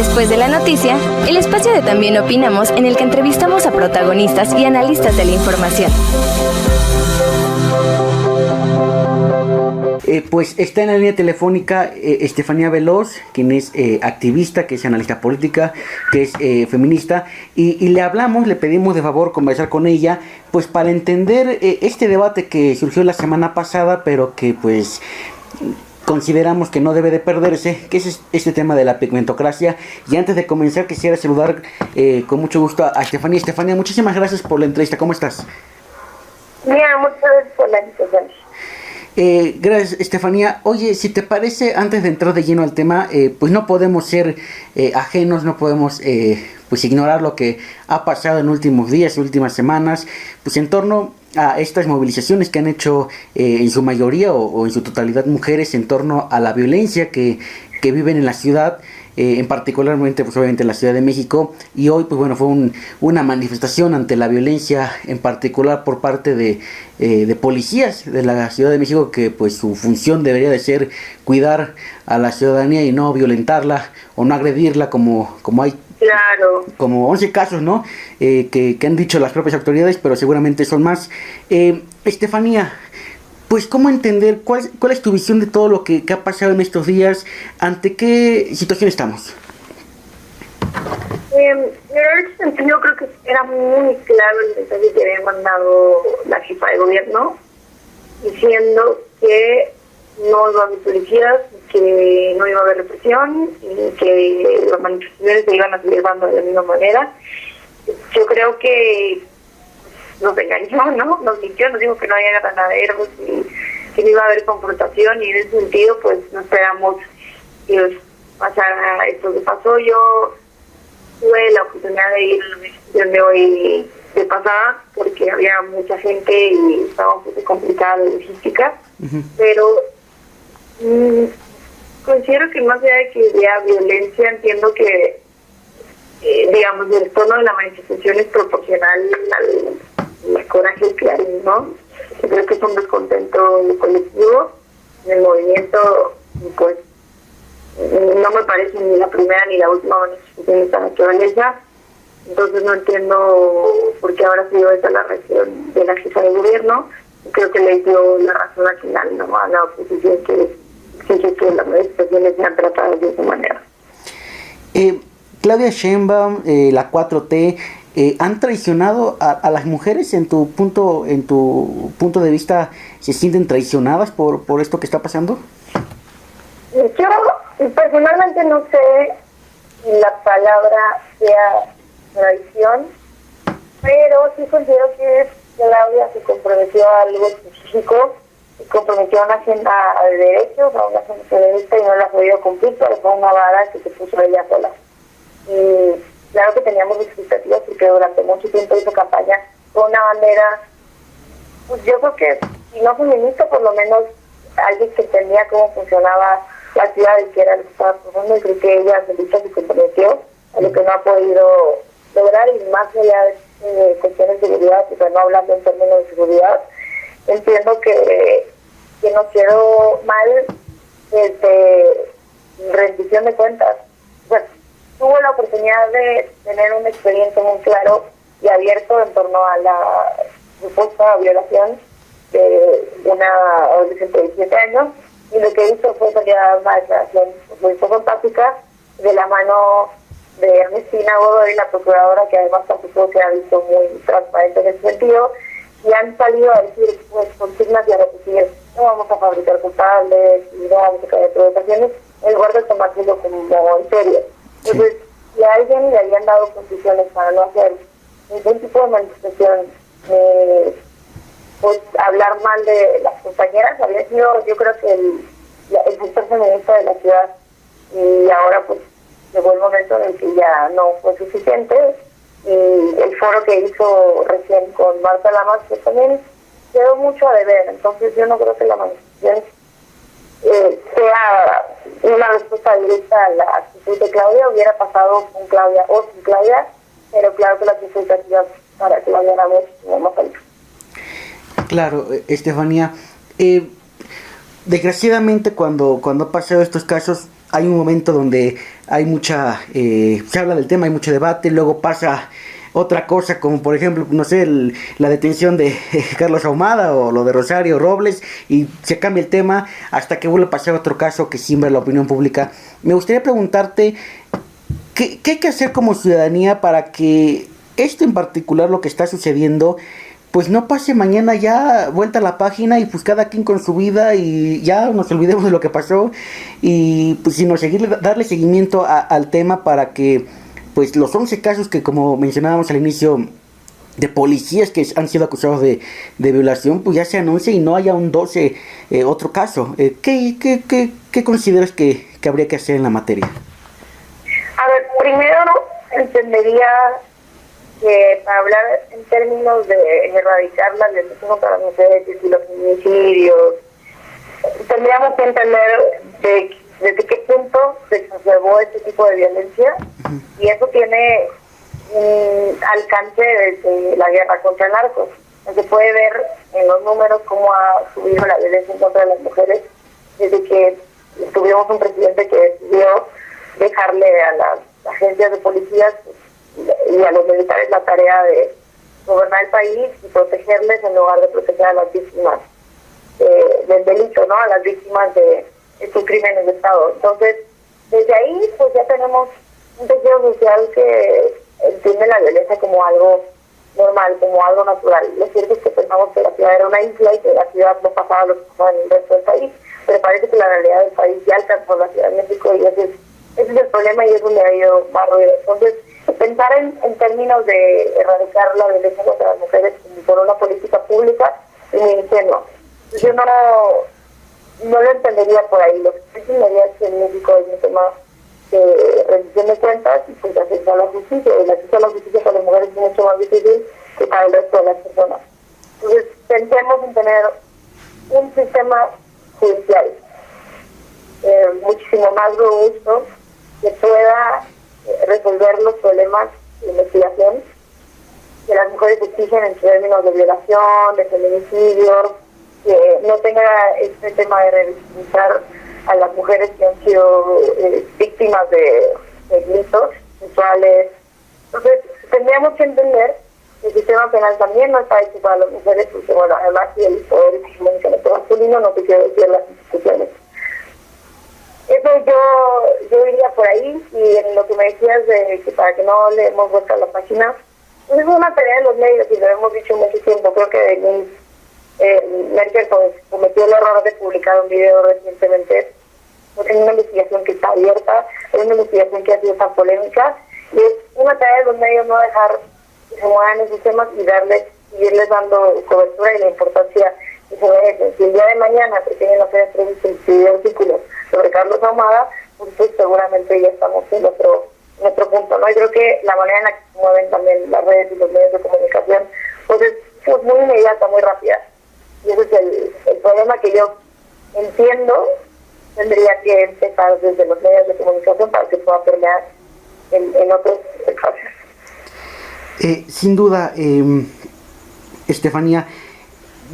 Después de la noticia, el espacio de También Opinamos, en el que entrevistamos a protagonistas y analistas de la información. Pues está en la línea telefónica Estefanía Veloz, quien es activista, que es analista política, que es feminista, y le pedimos de favor conversar con ella, pues para entender este debate que surgió la semana pasada, pero que pues consideramos que no debe de perderse, que es este tema de la pigmentocracia. Y antes de comenzar, quisiera saludar con mucho gusto a Estefanía. Estefanía, muchísimas gracias por la entrevista. ¿Cómo estás? Bien, muchas gracias por la invitación. Gracias, Estefanía. Oye, si te parece, antes de entrar de lleno al tema, pues no podemos ser ajenos, no podemos pues ignorar lo que ha pasado en últimos días, últimas semanas, pues en torno a estas movilizaciones que han hecho en su mayoría o en su totalidad mujeres en torno a la violencia que viven en la ciudad. En particularmente, pues obviamente en la Ciudad de México, y hoy pues bueno, fue una manifestación ante la violencia, en particular por parte de policías de la Ciudad de México, que pues su función debería de ser cuidar a la ciudadanía y no violentarla o no agredirla como hay. Claro. Como 11 casos, ¿no? Que han dicho las propias autoridades, pero seguramente son más. Estefanía, pues, ¿cómo entender cuál es tu visión de todo lo que ha pasado en estos días? ¿Ante qué situación estamos? En ese sentido, yo creo que era muy claro el mensaje que había mandado la jefa de gobierno, diciendo que no iba a haber policías, que no iba a haber represión y que las manifestaciones se iban a seguir dando de la misma manera. Yo creo que nos engañó, ¿no? Nos mintió, nos dijo que no había granaderos y que no iba a haber confrontación, y en ese sentido pues no esperamos que pasara esto que pasó. Yo tuve la oportunidad de ir a la manifestación de hoy de pasada porque había mucha gente y estaba un poco complicada la logística, pero considero que más allá de que haya violencia, entiendo que digamos el tono de la manifestación es proporcional al coraje que hay, ¿no? Yo creo que es un descontento colectivo en el movimiento, y pues no me parece ni la primera ni la última manifestación de esta naturaleza. Entonces no entiendo por qué ahora ha sido esa la reacción de la jefa de gobierno. Creo que le dio la razón al final, ¿no?, a la oposición, que exige que las manifestaciones sean tratadas de esa manera. Claudia Sheinbaum, la 4T, ¿han traicionado a las mujeres? En tu punto de vista, ¿se sienten traicionadas por esto que está pasando? Yo personalmente no sé si la palabra sea traición, pero sí considero que Claudia se comprometió a algo específico, se comprometió a una agenda de derechos, a una agenda feminista, y no la ha podido cumplir, pero fue una vara que se puso ella sola. Y claro que teníamos expectativas porque durante mucho tiempo hizo campaña con una bandera, pues yo creo que, si no feminista, por lo menos alguien que entendía cómo funcionaba la ciudad y que era lo que estaba pasando, y creo que ella se comprometió a lo que no ha podido lograr, y más allá de cuestiones de seguridad, pero no hablando en términos de seguridad, entiendo que nos quedó mal desde rendición de cuentas. Bueno, tuvo la oportunidad de tener una experiencia muy claro y abierto en torno a la supuesta violación de una adolescente de 17 años, y lo que hizo fue salir a dar una declaración muy poco empática de la mano de Ernestina Godoy, la procuradora, que además tampoco se ha visto muy transparente en ese sentido, y han salido a decir pues consignas y a repetir: no vamos a fabricar culpables y no vamos a caer provocaciones, en lugar de tomárselo como en serio. Entonces, si a alguien le habían dado condiciones para no hacer ningún tipo de manifestación, pues hablar mal de las compañeras, había sido, yo creo que el sector feminista de la ciudad, y ahora pues llegó el momento en el que ya no fue suficiente. Y el foro que hizo recién con Marta Lamas, pues también quedó mucho a deber. Entonces yo no creo que la manifestación sea una respuesta directa a la actitud de Claudia. Hubiera pasado con Claudia o sin Claudia, pero claro que las expectativas para Claudia eran mucho más altas. Claro, Estefanía, desgraciadamente cuando han pasado estos casos hay un momento donde hay mucha, se habla del tema, hay mucho debate, luego pasa otra cosa, como por ejemplo, no sé, la detención de Carlos Ahumada o lo de Rosario Robles, y se cambia el tema hasta que vuelve a pasar otro caso que siembra la opinión pública. Me gustaría preguntarte, ¿qué hay que hacer como ciudadanía para que esto en particular, lo que está sucediendo, pues no pase mañana ya vuelta a la página y pues cada quien con su vida y ya nos olvidemos de lo que pasó, y pues sino darle seguimiento al tema para que pues los 11 casos que, como mencionábamos al inicio, de policías que han sido acusados de violación, pues ya sean 11 y no haya un 12 otro caso? ¿Qué consideras que habría que hacer en la materia? A ver, primero entendería que para hablar en términos de erradicar la violencia contra las mujeres y los feminicidios, tendríamos que entender desde qué punto se exacerbó este tipo de violencia, y eso tiene un alcance desde la guerra contra el narco. Se puede ver en los números cómo ha subido la violencia en contra de las mujeres desde que tuvimos un presidente que decidió dejarle a las agencias de policías y a los militares la tarea de gobernar el país y protegerles en lugar de proteger a las víctimas del delito, ¿no? A las víctimas de estos crímenes de Estado. Entonces, desde ahí, pues ya tenemos un tejido social que entiende la violencia como algo normal, como algo natural. Lo cierto es que pensamos que la ciudad era una isla y que la ciudad no pasaba lo que pasaba en el resto del país, pero parece que la realidad del país ya alcanzó la Ciudad de México, y ese es el problema, y es donde ha habido más ruido. Entonces, pensar en términos de erradicar la violencia contra las mujeres por una política pública es muy ingenuo. Yo no lo entendería por ahí. Lo que sí entendería es que en México es un tema de rendición de cuentas y pues acceso a la justicia, y el acceso a la justicia para las mujeres es mucho más difícil que para el resto de las personas. Entonces, pensemos en tener un sistema judicial muchísimo más robusto que pueda resolver los problemas de investigación que las mujeres exigen en términos de violación, de feminicidio, que no tenga este tema de revictimizar a las mujeres que han sido víctimas de delitos sexuales. Entonces, tendríamos que entender que el sistema penal también no está hecho para las mujeres, porque bueno, además si el poder hegemónicamente masculino, no te quiero decir las instituciones. Eso yo iría por ahí. Y en lo que me decías de que para que no le hemos vuelto a la página, pues es una tarea de los medios, y lo hemos dicho mucho tiempo. Creo que Merkel cometió el error de publicar un video recientemente en una investigación que está abierta, en una investigación que ha sido tan polémica, y es una tarea de los medios no dejar que se muevan esos temas y seguirles dando cobertura y la importancia que se merecen. Si el día de mañana pretenden hacer entrevistas y escribir artículos sobre Carlos Ahumada, pues seguramente ya estamos en otro punto, ¿no? Y creo que la manera en la que se mueven también las redes y los medios de comunicación, pues es muy inmediata, muy rápida. Y ese es el problema que yo entiendo tendría que empezar desde los medios de comunicación para que pueda permear en otros espacios. Sin duda, Estefanía,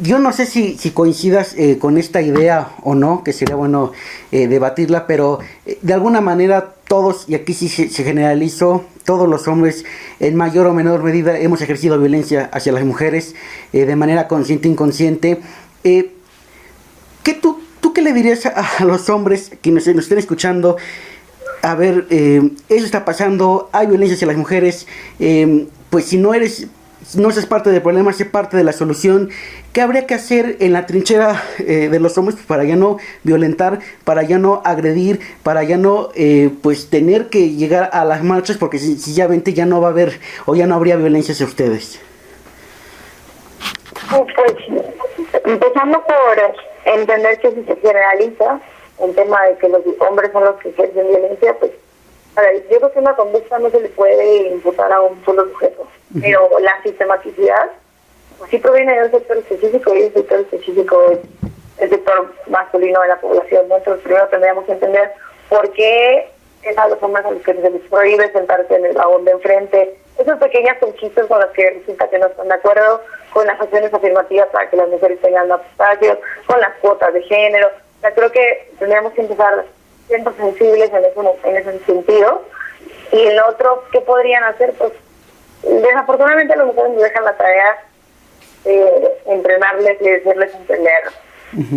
yo no sé si coincidas con esta idea o no, que sería bueno debatirla, pero de alguna manera todos, y aquí sí se generalizó, todos los hombres en mayor o menor medida hemos ejercido violencia hacia las mujeres de manera consciente e inconsciente. ¿Tú qué le dirías a los hombres que nos estén escuchando? A ver, eso está pasando, hay violencia hacia las mujeres, pues si no seas parte del problema, sé parte de la solución. ¿Qué habría que hacer en la trinchera de los hombres para ya no violentar, para ya no agredir, para ya no pues tener que llegar a las marchas, porque sencillamente ya no va a haber o ya no habría violencia hacia ustedes? Pues empezando por entender que si se generaliza el tema de que los hombres son los que ejercen violencia, pues a ver, yo creo que una conducta no se le puede imputar a un solo sujeto, pero la sistematicidad sí proviene de un sector específico, y el sector específico es el sector masculino de la población, ¿no? Entonces primero tendríamos que entender por qué es a los hombres a los que se les prohíbe sentarse en el vagón de enfrente, esas pequeñas conquistas con las que resulta que no están de acuerdo, con las acciones afirmativas para que las mujeres tengan más espacios, con las cuotas de género. O sea, creo que tendríamos que empezar siento sensibles en ese sentido. Y el otro, ¿qué podrían hacer? Pues desafortunadamente las mujeres nos dejan la tarea de entrenarles y de hacerles entender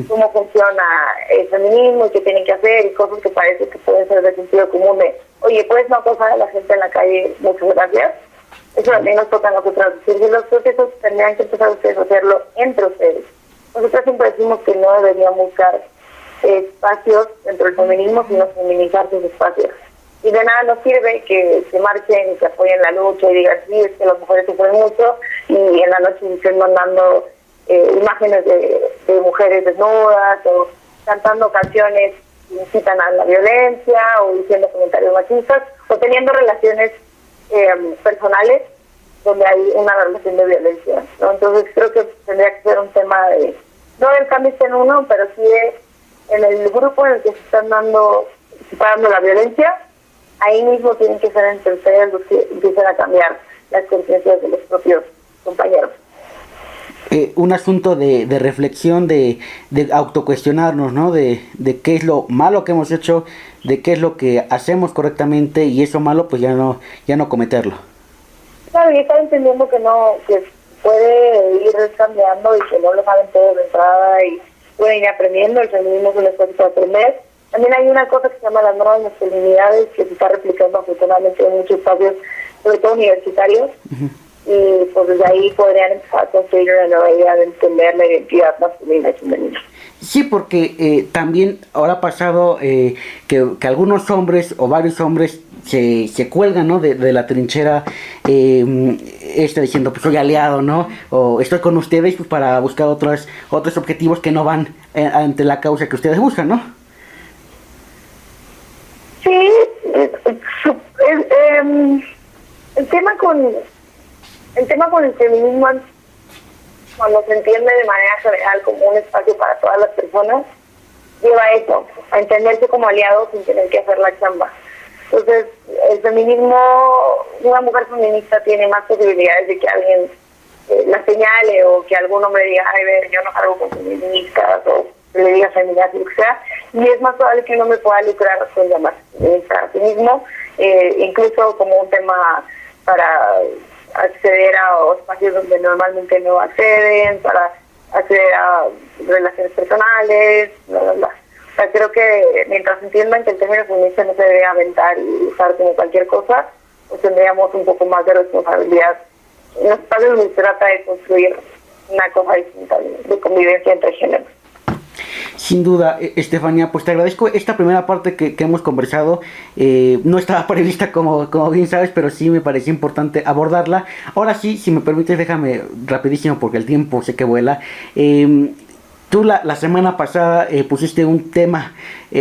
cómo funciona el feminismo y qué tienen que hacer y cosas que parece que pueden ser de sentido común de, oye, puedes no acosar a la gente en la calle, muchas gracias. Eso también nos toca a nosotros decir, los procesos tendrían que empezar ustedes a hacerlo entre ustedes. Nosotros siempre decimos que no deberían buscar espacios dentro del feminismo, sino feminizar sus espacios. Y de nada nos sirve que se marchen y que apoyen la lucha y digan, sí, es que las mujeres sufren mucho, y en la noche estén mandando imágenes de mujeres desnudas o cantando canciones que incitan a la violencia o diciendo comentarios machistas o teniendo relaciones personales donde hay una relación de violencia, ¿no? Entonces creo que tendría que ser un tema de, no del cambio en uno, pero sí en el grupo en el que se está dando la violencia, ahí mismo tienen que ser entre ustedes los que empiecen a cambiar las conciencias de los propios compañeros. Un asunto de reflexión, de autocuestionarnos, ¿no? De qué es lo malo que hemos hecho, de qué es lo que hacemos correctamente y eso malo pues ya no cometerlo. Claro, y estar entendiendo que puede ir cambiando y que no lo saben todo de entrada y pueden ir aprendiendo, el feminismo es un esfuerzo de aprender. También hay una cosa que se llama las nuevas masculinidades que se está replicando afortunadamente en muchos espacios, sobre todo universitarios. Y pues desde ahí podrían empezar a construir una nueva idea de entender la identidad masculina y femenina. Sí, porque también ahora ha pasado que algunos hombres o varios hombres se cuelgan, ¿no? de la trinchera diciendo pues soy aliado, ¿no? O estoy con ustedes pues, para buscar otros objetivos que no van ante la causa que ustedes buscan, ¿no? Sí, el tema con el feminismo, cuando se entiende de manera general como un espacio para todas las personas, lleva a eso, a entenderse como aliados sin tener que hacer la chamba. Entonces, el feminismo, una mujer feminista tiene más posibilidades de que alguien la señale o que algún hombre diga, ay, ver, yo no salgo con feministas o le diga feminidad, lo que sea, y es más probable que uno me pueda lucrar con llamar feminista a sí mismo, incluso como un tema para acceder a espacios donde normalmente no acceden, para acceder a relaciones personales, bla, bla, bla. O sea, creo que mientras entiendan que el término feminista no se debe aventar y usar como cualquier cosa, pues tendríamos un poco más de responsabilidad. En los espacios donde se trata de construir una cosa distinta de convivencia entre géneros. Sin duda, Estefanía, pues te agradezco esta primera parte que hemos conversado. No estaba prevista como bien sabes, pero sí me pareció importante abordarla. Ahora sí, si me permites, déjame rapidísimo porque el tiempo sé que vuela. Tú la semana pasada pusiste un tema,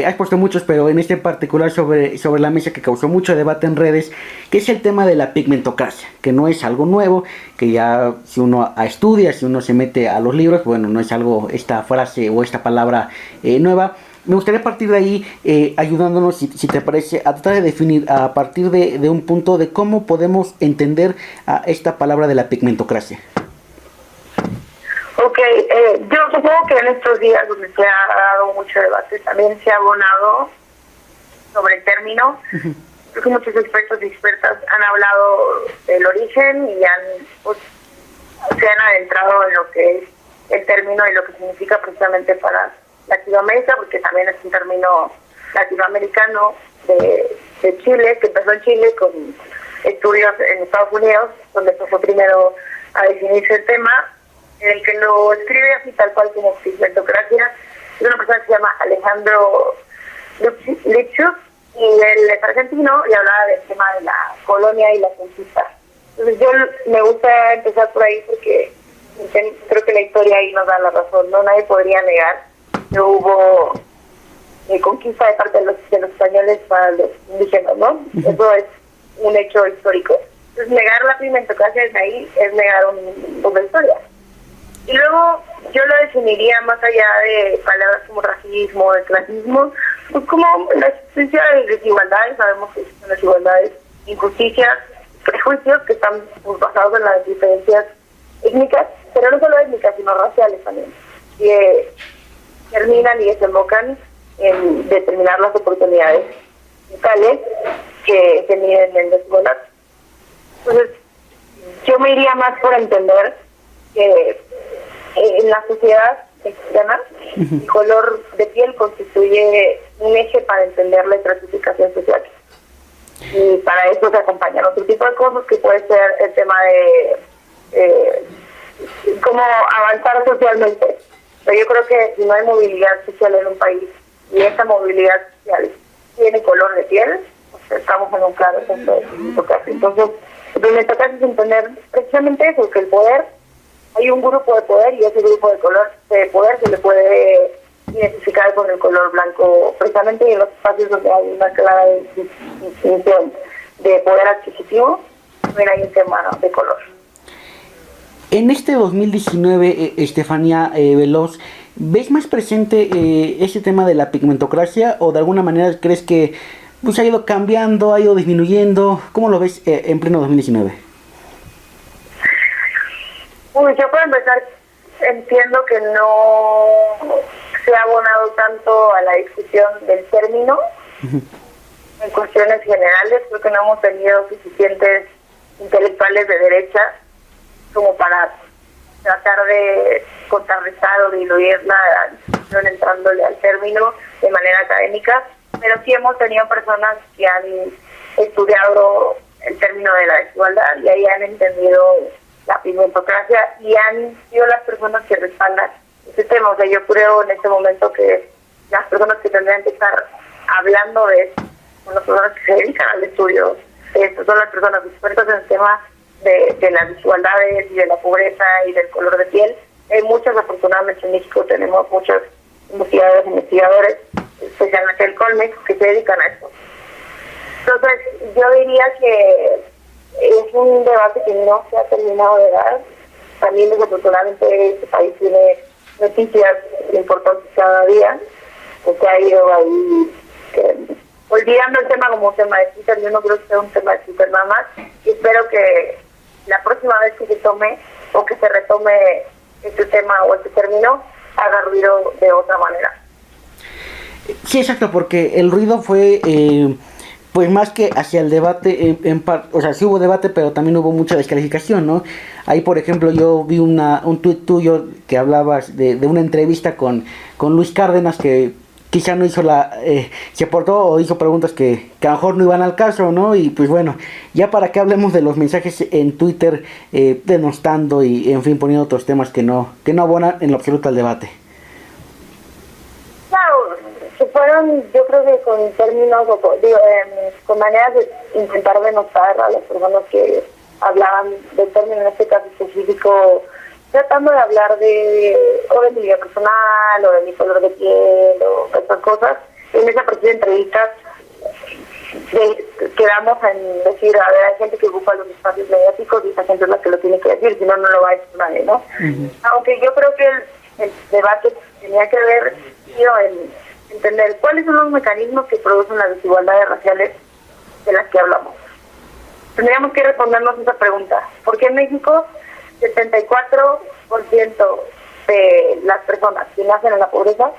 has puesto muchos, pero en este particular sobre la mesa que causó mucho debate en redes, que es el tema de la pigmentocracia, que no es algo nuevo, que ya si uno estudia, si uno se mete a los libros, bueno, no es algo, esta frase o esta palabra nueva. Me gustaría partir de ahí, ayudándonos, si te parece, a tratar de definir a partir de un punto de cómo podemos entender a esta palabra de la pigmentocracia. Ok, yo supongo que en estos días donde se ha dado mucho debate también se ha abonado sobre el término. Creo que muchos expertos y expertas han hablado del origen y se han adentrado en lo que es el término y lo que significa precisamente para Latinoamérica, porque también es un término latinoamericano de Chile, que empezó en Chile con estudios en Estados Unidos, donde fue primero a definirse el tema. El que lo escribe así tal cual como pigmentocracia es una persona que se llama Alejandro Lipschutz, y él es argentino y hablaba del tema de la colonia y la conquista. Entonces yo me gusta empezar por ahí porque creo que la historia ahí nos da la razón, ¿no? Nadie podría negar que hubo conquista de parte de los españoles para los indígenas, ¿no? Eso es un hecho histórico. Entonces negar la pigmentocracia desde ahí es negar un poco de historia. Y luego yo lo definiría más allá de palabras como racismo, de clasismo, pues como la existencia de desigualdades. Sabemos que existen desigualdades, injusticias, prejuicios que están pues, basados en las diferencias étnicas, pero no solo étnicas, sino raciales también, que terminan y desembocan en determinar las oportunidades vitales que se miden en desigualdad. Entonces, yo me iría más por entender que en la sociedad mexicana el color de piel constituye un eje para entender la estratificación social. Y para eso se acompañan otro tipo de cosas que puede ser el tema de cómo avanzar socialmente. Pero yo creo que si no hay movilidad social en un país y esa movilidad social tiene color de piel, pues estamos en un claro ejemplo de meritocracia. Entonces, lo que me toca es entender precisamente eso, que el poder, hay un grupo de poder y ese grupo de poder se le puede identificar con el color blanco, precisamente en los espacios donde hay una clara distinción de poder adquisitivo, también hay un tema de color. En este 2019, Estefanía Veloz, ¿ves más presente ese tema de la pigmentocracia o de alguna manera crees que pues, ha ido cambiando, ha ido disminuyendo? ¿Cómo lo ves en pleno 2019? Yo para empezar entiendo que no se ha abonado tanto a la discusión del término. En cuestiones generales creo que no hemos tenido suficientes intelectuales de derecha como para tratar de contrarrestar o diluir la discusión entrándole al término de manera académica, pero sí hemos tenido personas que han estudiado el término de la desigualdad y ahí han entendido la pigmentocracia y han sido las personas que respaldan este tema. O sea, yo creo en este momento que las personas que tendrían que estar hablando de esto son las personas que se dedican al estudio de esto, son las personas expertas en el tema de las desigualdades y de la pobreza y del color de piel. Hay muchas, afortunadamente en México tenemos muchos investigadores, especialmente el Colmex, que se dedican a esto. Entonces, yo diría que es un debate que no se ha terminado de dar. También, desafortunadamente, este país tiene noticias importantes cada día, porque ha ido ahí olvidando el tema como un tema de Twitter. Yo no creo que sea un tema de Twitter nada más, y espero que la próxima vez que se tome o que se retome este tema o este término, haga ruido de otra manera. Sí, exacto, porque el ruido fue pues más que hacia el debate, o sea, sí hubo debate, pero también hubo mucha descalificación, ¿no? Ahí, por ejemplo, yo vi un tuit tuyo que hablabas de una entrevista con Luis Cárdenas, que quizá no hizo se aportó o hizo preguntas que a lo mejor no iban al caso, ¿no? Y pues bueno, ya para que hablemos de los mensajes en Twitter denostando y, en fin, poniendo otros temas que no abonan en lo absoluto al debate. Claro, se fueron, yo creo que con términos, con maneras de intentar denostar a las personas que hablaban del término, en este caso específico, tratando de hablar o de mi vida personal, o de mi color de piel, o estas cosas. En esa precisa entrevista quedamos en decir, a ver, hay gente que ocupa los espacios mediáticos y esa gente es la que lo tiene que decir, si no, no lo va a decir nadie, ¿no? Aunque yo creo que el debate tenía que haber sido en entender cuáles son los mecanismos que producen las desigualdades raciales de las que hablamos. Tendríamos que respondernos esa pregunta. ¿Por qué en México 74% de las personas que nacen en la pobreza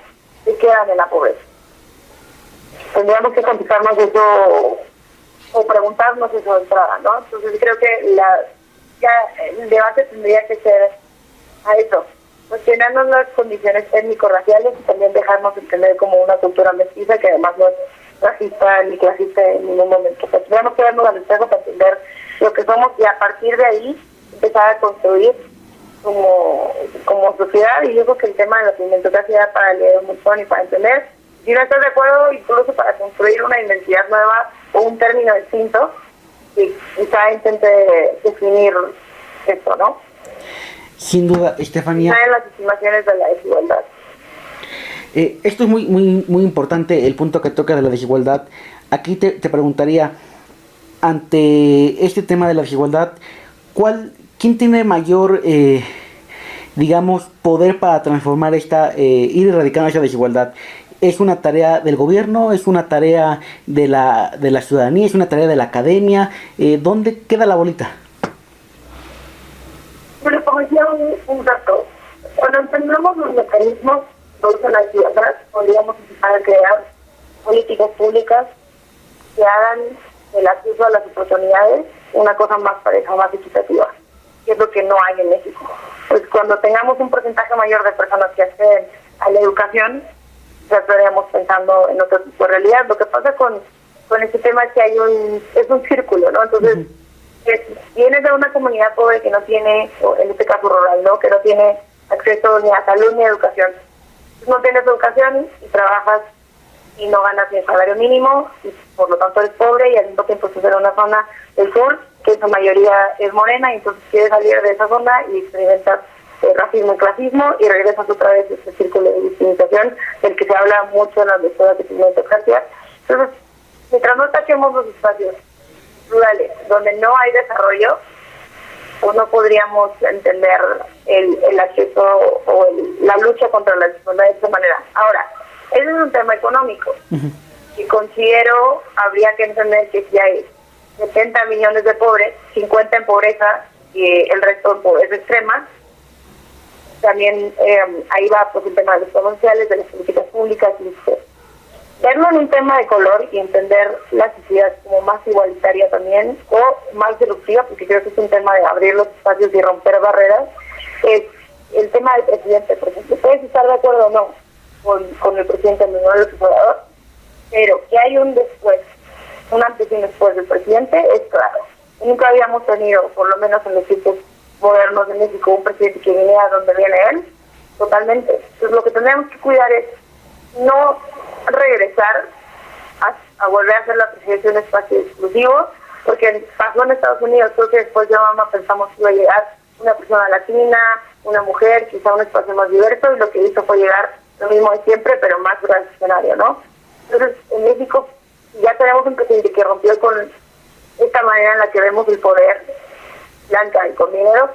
se quedan en la pobreza? Tendríamos que contestarnos eso o preguntarnos eso de entrada, ¿no? Entonces creo que el debate tendría que ser a eso, cuestionarnos las condiciones étnico-raciales y también dejarnos entender como una cultura mestiza que además no es racista ni clasista en ningún momento. Pues tendríamos que darnos al espejo para entender lo que somos y a partir de ahí empezar a construir como sociedad. Y yo creo que el tema de la pigmentocracia para leer un montón y para entender, si no estás de acuerdo, incluso para construir una identidad nueva o un término distinto, y quizá intente definir esto, ¿no? Sin duda, Estefanía. Está en las estimaciones de la desigualdad. Esto es muy, muy, muy importante, el punto que toca de la desigualdad. Aquí te preguntaría, ante este tema de la desigualdad, ¿quién tiene mayor, digamos, poder para transformar ir erradicando esa desigualdad? ¿Es una tarea del gobierno? ¿Es una tarea de la ciudadanía? ¿Es una tarea de la academia? ¿Dónde queda la bolita? Bueno, como decía un dato, cuando entendemos los mecanismos producen las ciudades, podríamos empezar a crear políticas públicas que hagan el acceso a las oportunidades una cosa más pareja, más equitativa, que es lo que no hay en México. Pues cuando tengamos un porcentaje mayor de personas que acceden a la educación, ya estaríamos pensando en otro tipo de realidad. Lo que pasa con este tema es que es un círculo, ¿no? Entonces, vienes de una comunidad pobre que no tiene, o en este caso rural, ¿no? Que no tiene acceso ni a salud ni a educación. No tienes educación y trabajas y no ganas ni el salario mínimo, y por lo tanto eres pobre, y al mismo tiempo estás en una zona del sur que en su mayoría es morena, y entonces quieres salir de esa zona y experimentas racismo y clasismo, y regresas otra vez a este círculo de victimización del que se habla mucho en las lecturas de Pigmento García. Entonces, mientras no ataquemos los espacios rurales donde no hay desarrollo, pues no podríamos entender el acceso o la lucha contra la desigualdad de esta manera. Ahora, ese es un tema económico, y considero habría que entender que si hay 70 millones de pobres, 50 en pobreza y el resto en pobreza extrema, también ahí va pues el tema de los programas sociales, de las políticas públicas, y verlo en un tema de color y entender la sociedad como más igualitaria también, o más disruptiva, porque creo que es un tema de abrir los espacios y romper barreras. Es el tema del presidente, por ejemplo. Puedes estar de acuerdo o no con el presidente Andrés Manuel López Obrador, pero que hay un después, un antes y un después del presidente, es claro. Nunca habíamos tenido, por lo menos en los tiempos modernos de México, un presidente que viniera donde viene él, totalmente. Entonces lo que tenemos que cuidar es no regresar a volver a hacer la presidencia un espacio exclusivo, porque pasó en Estados Unidos. Creo que después de Obama pensamos que iba a llegar una persona latina, una mujer, quizá un espacio más diverso, y lo que hizo fue llegar lo mismo de siempre, pero más reaccionario, ¿no? Entonces, en México ya tenemos un presidente que rompió con esta manera en la que vemos el poder blanca y con dinero.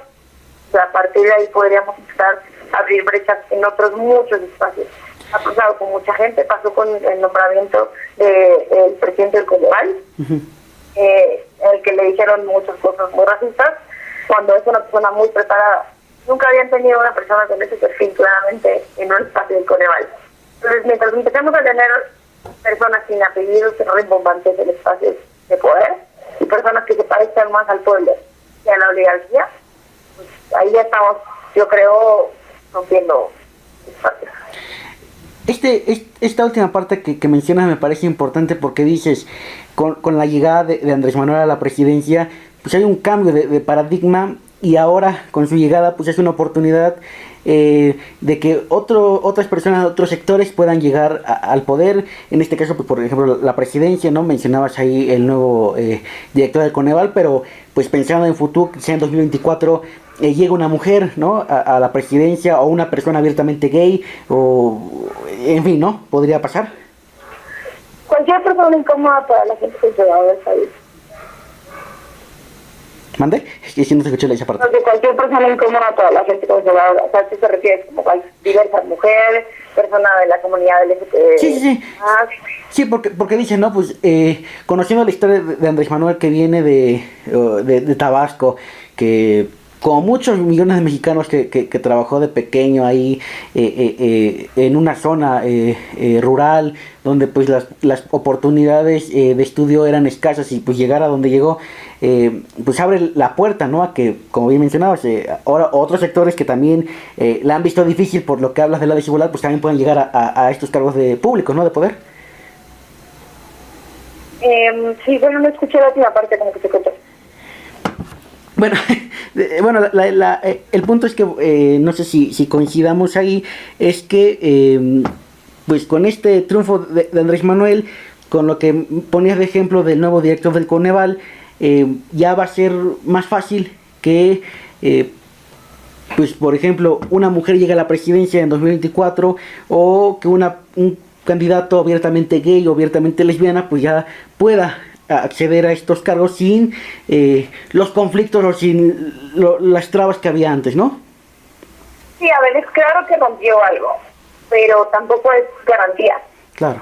O sea, a partir de ahí podríamos empezar a abrir brechas en otros muchos espacios. Ha pasado con mucha gente, pasó con el nombramiento del presidente del Coneval, el que le dijeron muchas cosas muy racistas, cuando es una persona muy preparada. Nunca habían tenido una persona con ese perfil claramente en un espacio del Coneval. Entonces, mientras empecemos a tener personas sin apellidos que no rimbombantes en espacios de poder, y personas que se parezcan más al pueblo que a la oligarquía, pues ahí ya estamos, yo creo, rompiendo espacios. Esta última parte que mencionas me parece importante, porque dices, con la llegada de Andrés Manuel a la presidencia, pues hay un cambio de paradigma, y ahora con su llegada pues es una oportunidad de que otras personas, otros sectores puedan llegar al poder. En este caso, pues por ejemplo, la presidencia, ¿no? Mencionabas ahí el nuevo director del Coneval, pero pues pensando en futuro, quizá en 2024 llega una mujer, ¿no? A la presidencia, o una persona abiertamente gay, o en fin, ¿no? Podría pasar. Cualquier persona incómoda para la gente que se va a ver salir. ¿Mande? Es que si no se escuchó esa parte. Porque cualquier persona incómoda para la gente conservadora, o sea, ¿qué se refiere? Como diversas mujeres, personas de la comunidad LGBT. Sí. Sí, porque dicen, ¿no? Pues conociendo la historia de Andrés Manuel, que viene de Tabasco, que como muchos millones de mexicanos que trabajó de pequeño ahí en una zona rural, donde pues las oportunidades de estudio eran escasas, y pues llegar a donde llegó, pues abre la puerta, ¿no? A que, como bien mencionabas, ahora otros sectores que también la han visto difícil por lo que hablas de la desigualdad, pues también pueden llegar a estos cargos de públicos, ¿no? De poder. Sí, bueno, no escuché la última parte, como que se contó. Bueno, el punto es que no sé si coincidamos ahí, es que pues con este triunfo de Andrés Manuel, con lo que ponías de ejemplo del nuevo director del Coneval, ya va a ser más fácil que pues por ejemplo una mujer llegue a la presidencia en 2024, o que un candidato abiertamente gay o abiertamente lesbiana pues ya pueda acceder a estos cargos sin los conflictos o sin las trabas que había antes, ¿no? Sí, a ver, es claro que rompió algo, pero tampoco es garantía. Claro.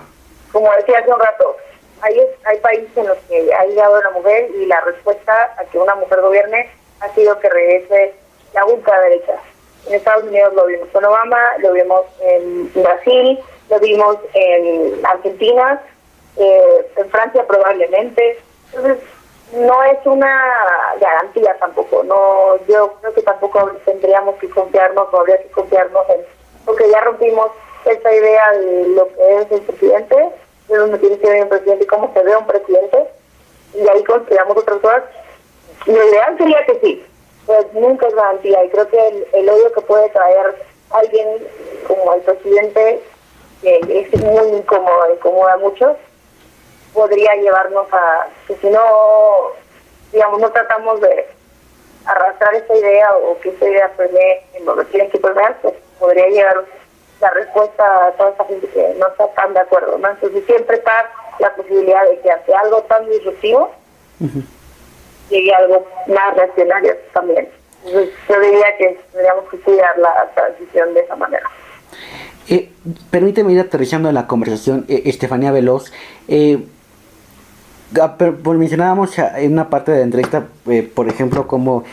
Como decía hace un rato, hay países en los que ha llegado una mujer y la respuesta a que una mujer gobierne ha sido que regrese la ultraderecha. En Estados Unidos lo vimos con Obama, lo vimos en Brasil, lo vimos en Argentina, en Francia probablemente. Entonces, no es una garantía tampoco. No, yo creo que tampoco tendríamos que confiarnos, o habría que confiarnos en, porque ya rompimos esa idea de lo que es el presidente, de dónde tiene que ver un presidente y cómo se ve un presidente, y ahí consideramos otras cosas. Lo ideal sería que sí, pues nunca es garantía, y creo que el odio que puede traer alguien como el presidente, que es muy incómodo, incomoda a muchos, podría llevarnos a que si no, digamos, no tratamos de arrastrar esa idea o que esa idea permee en lo que tienen que permear, pues podría llegar la respuesta a toda esa gente que no está tan de acuerdo, ¿no? Entonces siempre está la posibilidad de que hacia algo tan disruptivo llegue algo más reaccionario también. Entonces yo diría que tendríamos que cuidar la transición de esa manera. Permíteme ir aterrizando en la conversación, Estefanía Veloz. Mencionábamos en una parte de la entrevista, por ejemplo, como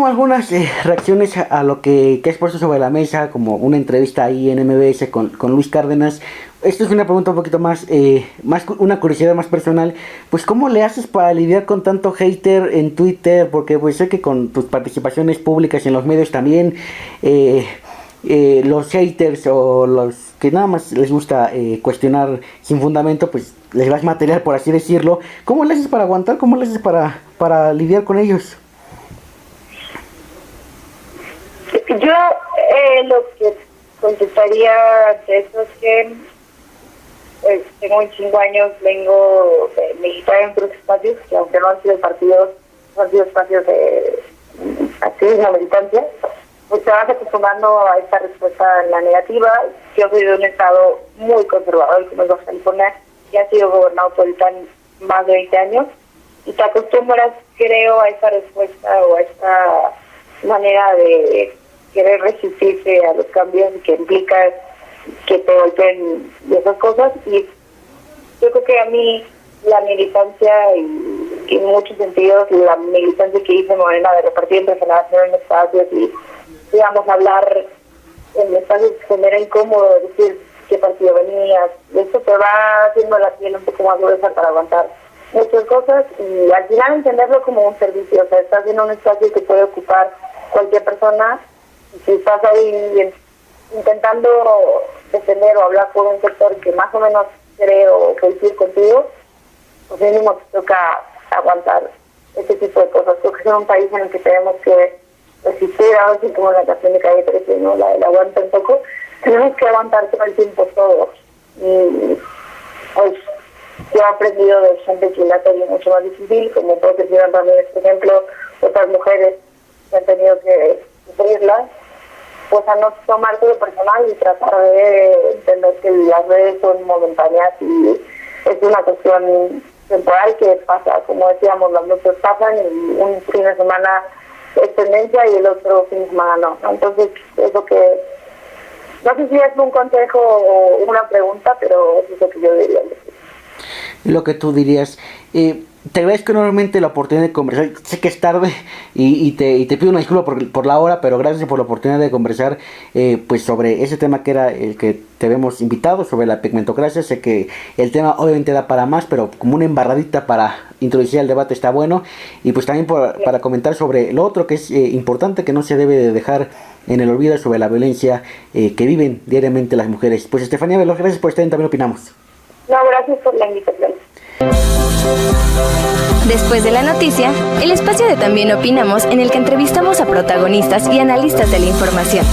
algunas reacciones a lo que has puesto sobre la mesa, como una entrevista ahí en MBS con Luis Cárdenas. Esto es una pregunta un poquito más una curiosidad más personal. Pues, ¿cómo le haces para lidiar con tanto hater en Twitter? Porque pues sé que con tus participaciones públicas en los medios también, los haters o los que nada más les gusta cuestionar sin fundamento, pues les das material, por así decirlo. ¿Cómo le haces para aguantar? ¿Cómo le haces para lidiar con ellos? Yo lo que contestaría de eso es que pues, tengo 25 años, vengo de militar en otros espacios, que aunque no han sido partidos, no han sido espacios de activismo, militancia, pues te vas acostumbrando a esta respuesta en la negativa. Yo soy de un estado muy conservador, como es Baja California, que ha sido gobernado por el PAN más de 20 años, y te acostumbras, creo, a esa respuesta o a esta manera de querer resistirse a los cambios que implica que te golpeen y esas cosas. Y yo creo que a mí la militancia, y en muchos sentidos la militancia que hice Morena de repartir entre generaciones en espacios y, digamos, hablar en espacios que se me era incómodo, decir qué partido venías, esto te va haciendo la piel un poco más gruesa para aguantar muchas cosas, y al final entenderlo como un servicio. O sea, estás en un espacio que puede ocupar cualquier persona, y si estás ahí intentando defender o hablar por un sector que más o menos creo coincide contigo, pues mínimo te toca aguantar ese tipo de cosas. Creo que es un país en el que tenemos que resistir, ahora sí, como la canción de Calle 13, ¿no? La aguanta un poco. Tenemos que aguantar todo el tiempo todo. Y pues yo he aprendido de gente que la ha tenido mucho más difícil, como puedo decir también, por ejemplo, otras mujeres que han tenido que sufrirla, pues a no tomárselo personal y tratar de entender que las redes son momentáneas y es una cuestión temporal que pasa, como decíamos, las noches pasan y un fin de semana es tendencia y el otro fin de semana no. Entonces, es lo que, no sé si es un consejo o una pregunta, pero eso es lo que yo diría. Lo que tú dirías. Te agradezco enormemente la oportunidad de conversar. Sé que es tarde y te pido una disculpa por la hora, pero gracias por la oportunidad de conversar pues sobre ese tema que era el que te habíamos invitado, sobre la pigmentocracia. Sé que el tema obviamente da para más, pero como una embarradita para introducir el debate está bueno. Y pues también para comentar sobre lo otro que es importante, que no se debe de dejar en el olvido, sobre la violencia que viven diariamente las mujeres. Pues Estefanía Veloz, gracias por estar en También Opinamos. No, gracias por la invitación. Después de la noticia, el espacio de También Opinamos, en el que entrevistamos a protagonistas y analistas de la información.